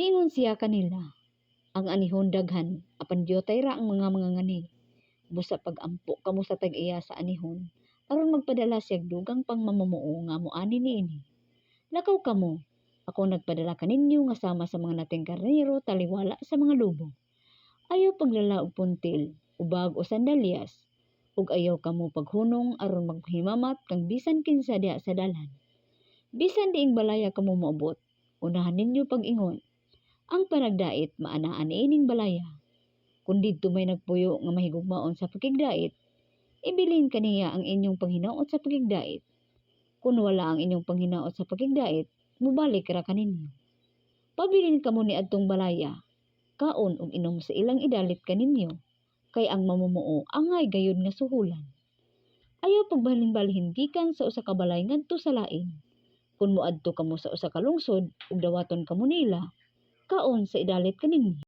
Miingon siya kanila, ang anihon daghan, apan diyotay ra ang mga ngani. Busa pag-ampo kamo sa tag-iya sa anihon, aron magpadala siya dugang pang mamumuo nga moani niini. Lakaw kamo, ako nagpadala kaninyo nga sama sa mga nating karnero taliwala sa mga lubo. Ayaw paglala og puntil, ubag o sandalyas, ug ayaw kamo paghunong aron maghimamat kang bisan kinsa diha sa dalan. Bisan diing balaya kamo moabot, unahan ninyo pag-ingon. Ang panagdait maanaan ining balaya. Kung didto may nagpuyo nga mahigugmaon sa pakigdait, ibilin kaniya ang inyong panghinaot sa pakigdait. Kung wala ang inyong panghinaot sa pakigdait, mubalik ra kaninyo. Pabilin kamo ni adtong balaya, kaon ug inom sa ilang idalit kaninyo, kay ang mamumuo angay gayud nga suhulan. Ayaw pagbalhin-balhin gikan sa usa ka balay ngadto sa lain. Kung moadto kamo sa usa ka lungsod ug dawaton kamo nila, kaon sa idalit kaninyo.